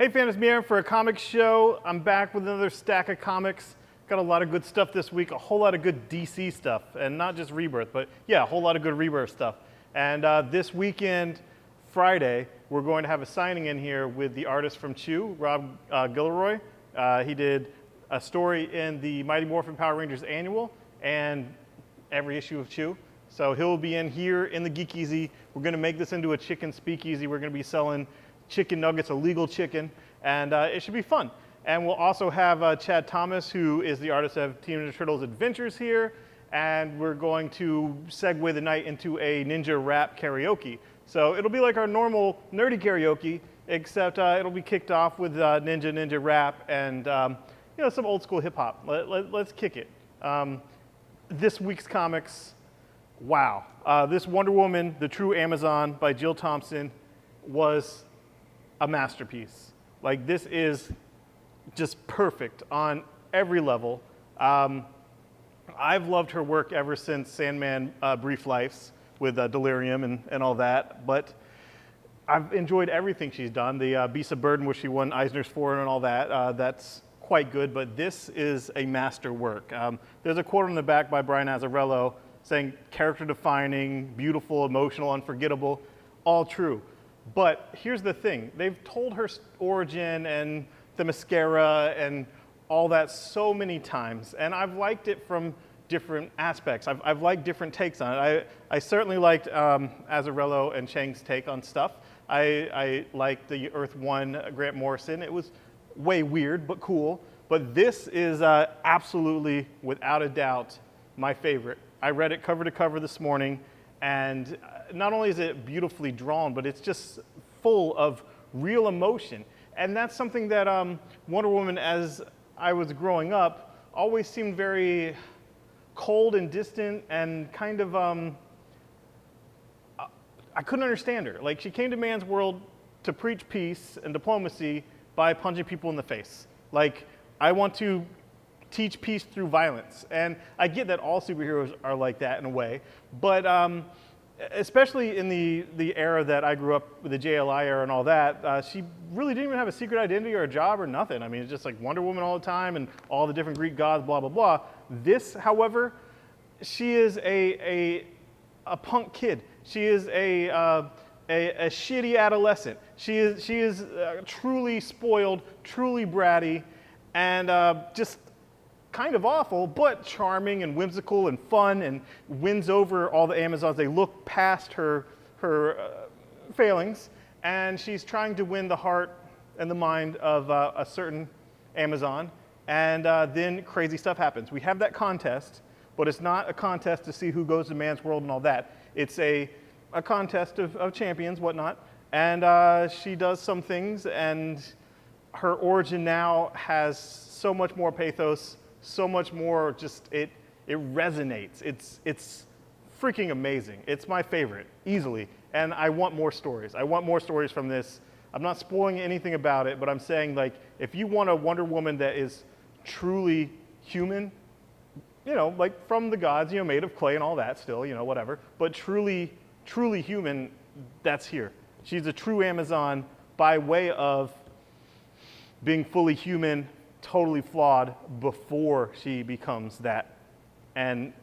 Hey fans, it's me Aaron for a comic show. I'm back with another stack of comics. Got a lot of good stuff this week, a whole lot of good DC stuff, and not just Rebirth, but yeah, a whole lot of good Rebirth stuff. And this weekend, Friday, we're going to have a signing in here with the artist from Chew, Rob Guillory. He did a story in the Mighty Morphin Power Rangers Annual and every issue of Chew. So he'll be in here in the Geekeasy. We're going to make this into a chicken speakeasy. We're going to be selling chicken nuggets, illegal chicken, and it should be fun. And we'll also have Chad Thomas, who is the artist of Teenage Ninja Turtles Adventures here, and we're going to segue the night into a ninja rap karaoke. So it'll be like our normal nerdy karaoke, except it'll be kicked off with ninja rap and some old school hip hop. Let's kick it. This week's comics, wow. This Wonder Woman, The True Amazon by Jill Thompson was a masterpiece. Like, this is just perfect on every level. I've loved her work ever since Sandman Brief Lives with Delirium and all that, but I've enjoyed everything she's done. The Beast of Burden, which she won Eisner's for and all that, that's quite good, but this is a master work. There's a quote on the back by Brian Azzarello saying, character defining, beautiful, emotional, unforgettable, all true. But here's the thing, they've told her origin and the mascara and all that so many times, and I've liked it from different aspects. I've liked different takes on it. I certainly liked Azzarello and Chang's take on stuff. I liked the Earth One Grant Morrison. It was way weird, but cool. But this is absolutely, without a doubt, my favorite. I read it cover to cover this morning, and not only is it beautifully drawn, but it's just full of real emotion. And that's something that Wonder Woman, as I was growing up, always seemed very cold and distant and kind of, I couldn't understand her. Like, she came to man's world to preach peace and diplomacy by punching people in the face. Like, I want to teach peace through violence. And I get that all superheroes are like that in a way, but especially in the era that I grew up with, the JLI era and all that, she really didn't even have a secret identity or a job or nothing. I mean, it's just like Wonder Woman all the time and all the different Greek gods, blah, blah, blah. This, however, she is a punk kid. She is a shitty adolescent. She is truly spoiled, truly bratty, and just kind of awful, but charming and whimsical and fun, and wins over all the Amazons. They look past her failings, and she's trying to win the heart and the mind of a certain Amazon, and then crazy stuff happens. We have that contest, but it's not a contest to see who goes to man's world and all that. It's a contest of champions, whatnot, and she does some things, and her origin now has so much more pathos, so much more, just it resonates. It's freaking amazing. It's my favorite, easily, and I want more stories. I want more stories from this. I'm not spoiling anything about it, but I'm saying, like, if you want a Wonder Woman that is truly human, like from the gods, made of clay and all that still, whatever, but truly human, that's here. She's a true Amazon by way of being fully human, totally flawed before she becomes that. And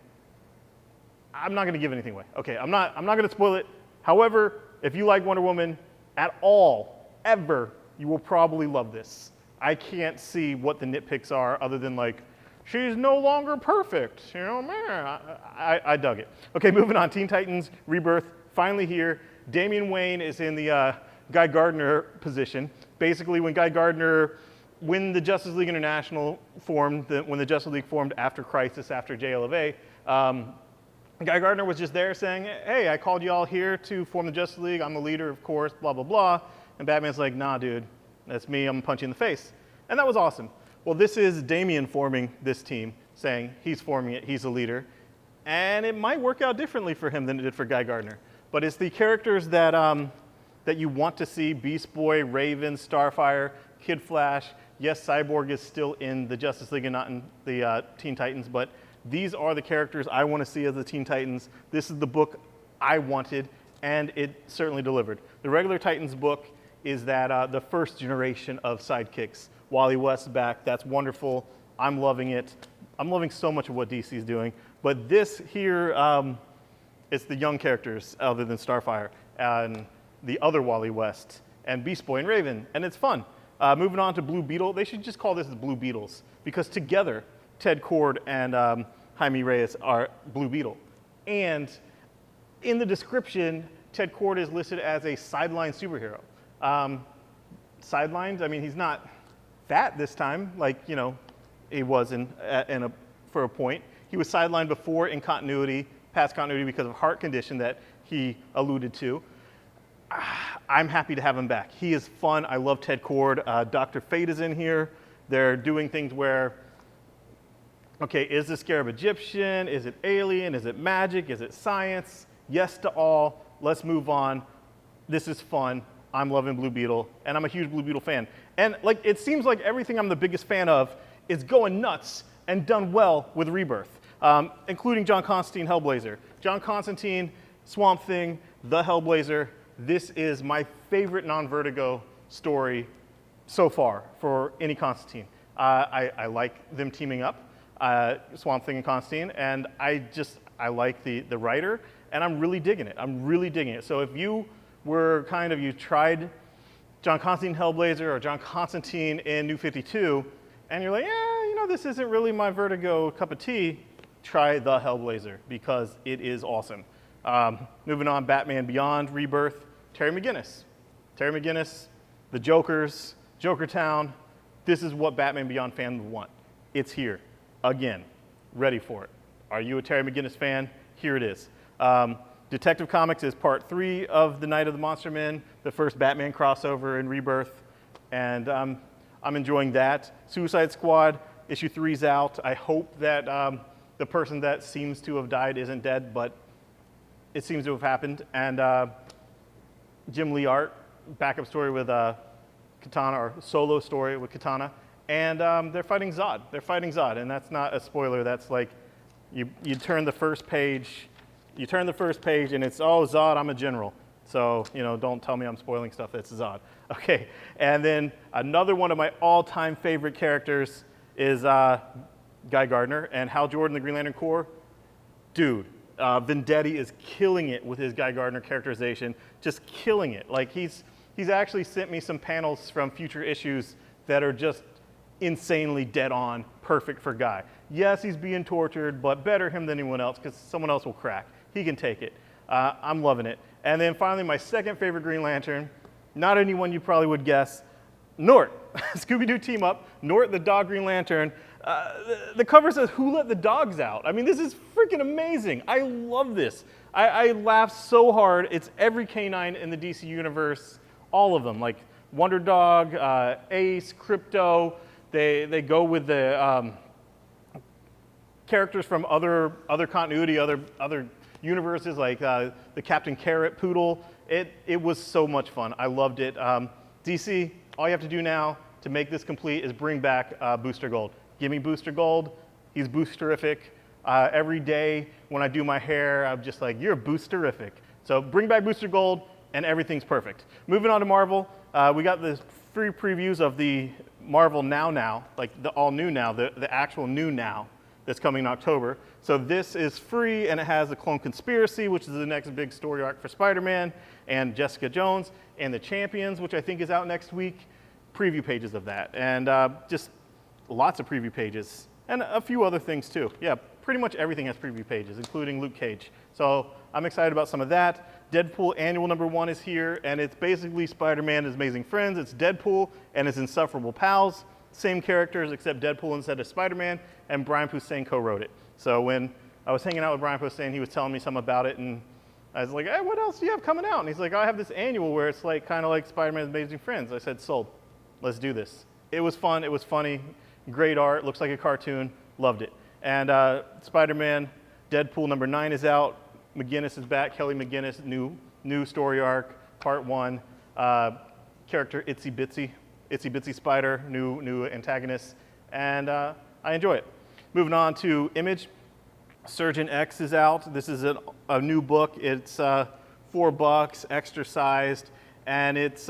I'm not going to give anything away. Okay, I'm not going to spoil it. However, if you like Wonder Woman at all, ever, you will probably love this. I can't see what the nitpicks are other than, like, she's no longer perfect. Man, I dug it. Okay, moving on. Teen Titans Rebirth, finally here. Damian Wayne is in the Guy Gardner position. Basically, when the Justice League International formed, when the Justice League formed after Crisis, after JLA, Guy Gardner was just there saying, hey, I called you all here to form the Justice League. I'm the leader, of course, blah, blah, blah. And Batman's like, nah, dude, that's me. I'm punching in the face. And that was awesome. Well, this is Damian forming this team, saying he's forming it, he's the leader. And it might work out differently for him than it did for Guy Gardner. But it's the characters that you want to see: Beast Boy, Raven, Starfire, Kid Flash. Yes, Cyborg is still in the Justice League and not in the Teen Titans, but these are the characters I want to see as the Teen Titans. This is the book I wanted, and it certainly delivered. The regular Titans book is that the first generation of sidekicks. Wally West's back. That's wonderful. I'm loving it. I'm loving so much of what DC is doing. But this here, it's the young characters other than Starfire and the other Wally West and Beast Boy and Raven, and it's fun. Moving on to Blue Beetle. They should just call this the Blue Beetles because together, Ted Kord and Jaime Reyes are Blue Beetle. And in the description, Ted Kord is listed as a sideline superhero. Sidelines, I mean, he's not fat this time, like, you know, he was for a point. He was sidelined before in past continuity because of heart condition that he alluded to. I'm happy to have him back. He is fun. I love Ted Kord. Dr. Fate is in here. They're doing things where, okay, is the scarab Egyptian? Is it alien? Is it magic? Is it science? Yes to all. Let's move on. This is fun. I'm loving Blue Beetle, and I'm a huge Blue Beetle fan. And like, it seems like everything I'm the biggest fan of is going nuts and done well with Rebirth, including John Constantine Hellblazer. John Constantine, Swamp Thing, the Hellblazer. This is my favorite non-Vertigo story so far for any Constantine. I like them teaming up, Swamp Thing and Constantine, and I like the writer, and I'm really digging it. I'm really digging it. So if you were you tried John Constantine Hellblazer or John Constantine in New 52, and you're like, yeah, you know, this isn't really my Vertigo cup of tea, try the Hellblazer because it is awesome. Moving on, Batman Beyond, Rebirth, Terry McGinnis. Terry McGinnis, the Jokers, Jokertown. This is what Batman Beyond fans want. It's here, again, ready for it. Are you a Terry McGinnis fan? Here it is. Detective Comics is part 3 of the Night of the Monster Men, the first Batman crossover in Rebirth, and I'm enjoying that. Suicide Squad, issue 3's out. I hope that the person that seems to have died isn't dead, but it seems to have happened. And Jim Lee art, backup story with Katana, or solo story with Katana, and they're fighting Zod. They're fighting Zod, and that's not a spoiler. That's like, you turn the first page, and it's, oh, Zod, I'm a general. So, you know, don't tell me I'm spoiling stuff that's Zod. Okay, and then another one of my all-time favorite characters is Guy Gardner, and Hal Jordan, the Green Lantern Corps. Dude, Vendetti is killing it with his Guy Gardner characterization, just killing it. Like, he's actually sent me some panels from future issues that are just insanely dead on, perfect for Guy. Yes, he's being tortured, but better him than anyone else because someone else will crack. He can take it. I'm loving it. And then finally, my second favorite Green Lantern, not anyone you probably would guess, Nort. Scooby-Doo team up, Nort the dog Green Lantern. The cover says, "Who let the dogs out?" I mean, this is freaking amazing. I love this. I laugh so hard. It's every canine in the DC universe, all of them, like Wonder Dog, Ace, Crypto. They go with the characters from other continuity, other universes, like the Captain Carrot Poodle. It was so much fun. I loved it. DC, all you have to do now to make this complete is bring back Booster Gold. Give me Booster Gold. He's boosterific. Every day when I do my hair, I'm just like, you're boosterific. So bring back Booster Gold, and everything's perfect. Moving on to Marvel, we got the free previews of the Marvel Now, like the all new Now, the actual new Now that's coming in October. So this is free, and it has the Clone Conspiracy, which is the next big story arc for Spider-Man, and Jessica Jones, and the Champions, which I think is out next week. Preview pages of that, and just lots of preview pages, and a few other things too. Yeah, pretty much everything has preview pages, including Luke Cage. So I'm excited about some of that. Deadpool Annual #1 is here, and it's basically Spider-Man and His Amazing Friends. It's Deadpool and his insufferable pals. Same characters, except Deadpool instead of Spider-Man, and Brian Posehn co-wrote it. So when I was hanging out with Brian Posehn, he was telling me something about it, and I was like, hey, what else do you have coming out? And he's like, I have this annual where it's like kind of like Spider-Man's Amazing Friends. I said, sold. Let's do this. It was fun. It was funny. Great art. Looks like a cartoon. Loved it. And Spider-Man Deadpool #9 is out. McGinnis is back. Kelly McGinnis, new story arc, part 1. Character Itsy Bitsy Spider, new antagonist, and I enjoy it. Moving on to Image, Surgeon X is out. This is a new book. It's $4, extra sized, and it's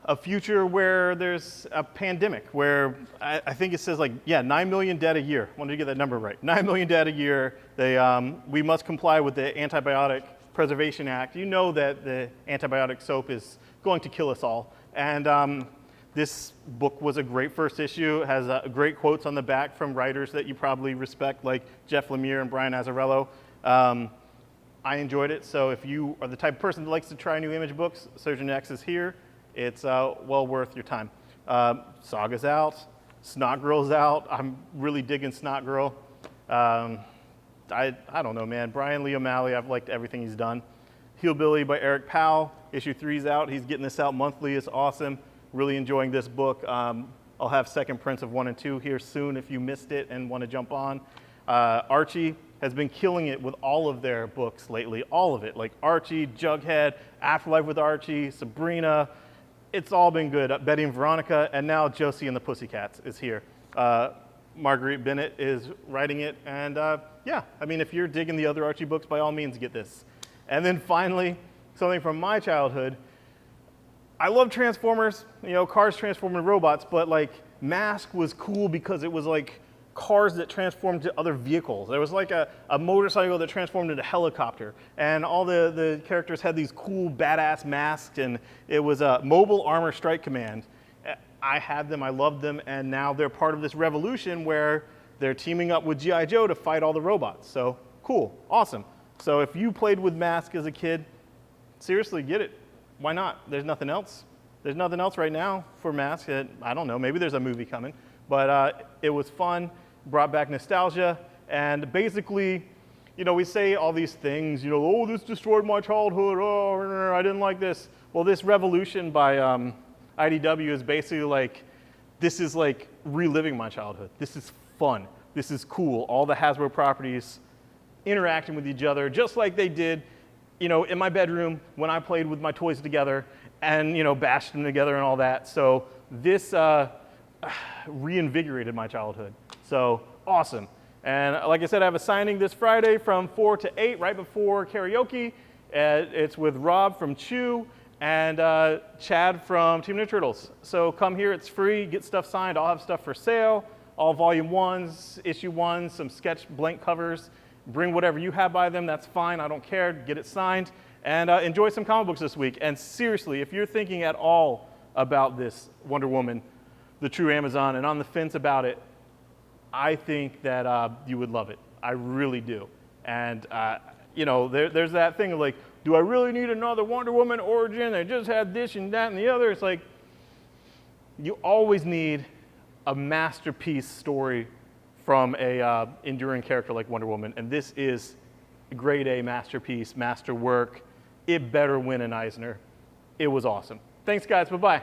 a future where there's a pandemic, where I think it says 9 million dead a year. I wanted to get that number right. 9 million dead a year. We must comply with the Antibiotic Preservation Act. You know that the antibiotic soap is going to kill us all. And this book was a great first issue. It has great quotes on the back from writers that you probably respect, like Jeff Lemire and Brian Azzarello. I enjoyed it, so if you are the type of person that likes to try new Image books, Surgeon X is here. It's well worth your time. Saga's out, Snot Girl's out. I'm really digging Snot Girl. I don't know, man. Brian Lee O'Malley, I've liked everything he's done. Hillbilly by Eric Powell, issue 3's out. He's getting this out monthly. It's awesome. Really enjoying this book. I'll have second prints of 1 and 2 here soon if you missed it and want to jump on. Archie has been killing it with all of their books lately, all of it. Like Archie, Jughead, Afterlife with Archie, Sabrina. It's all been good. Betty and Veronica, and now Josie and the Pussycats is here. Marguerite Bennett is writing it, and yeah, I mean, if you're digging the other Archie books, by all means, get this. And then finally, something from my childhood. I love Transformers, cars transform into robots, but like M.A.S.K was cool because it was like cars that transformed to other vehicles. There was like a motorcycle that transformed into a helicopter, and all the characters had these cool, badass masks, and it was a Mobile Armor Strike Command. I had them, I loved them, and now they're part of this revolution where they're teaming up with G.I. Joe to fight all the robots. So cool, awesome. So if you played with M.A.S.K as a kid, seriously, get it. Why not? There's nothing else. There's nothing else right now for M.A.S.K. I don't know, maybe there's a movie coming, but it was fun. Brought back nostalgia, and basically, we say all these things, oh, this destroyed my childhood, oh, I didn't like this. Well, this revolution by IDW is basically like, this is like reliving my childhood. This is fun. This is cool. All the Hasbro properties interacting with each other, just like they did, in my bedroom when I played with my toys together and, bashed them together and all that. So this reinvigorated my childhood. So awesome. And like I said, I have a signing this Friday from 4 to 8, right before karaoke. It's with Rob from Chew and Chad from Team Ninja Turtles. So come here, it's free, get stuff signed. I'll have stuff for sale, all volume 1s, issue 1s, some sketch blank covers. Bring whatever you have by them, that's fine, I don't care, get it signed. And enjoy some comic books this week. And seriously, if you're thinking at all about this Wonder Woman, the true Amazon, and on the fence about it, I think that you would love it. I really do. And, there's that thing of like, do I really need another Wonder Woman origin? I just had this and that and the other. It's like, you always need a masterpiece story from a enduring character like Wonder Woman. And this is a grade A masterpiece, masterwork. It better win an Eisner. It was awesome. Thanks, guys. Bye-bye.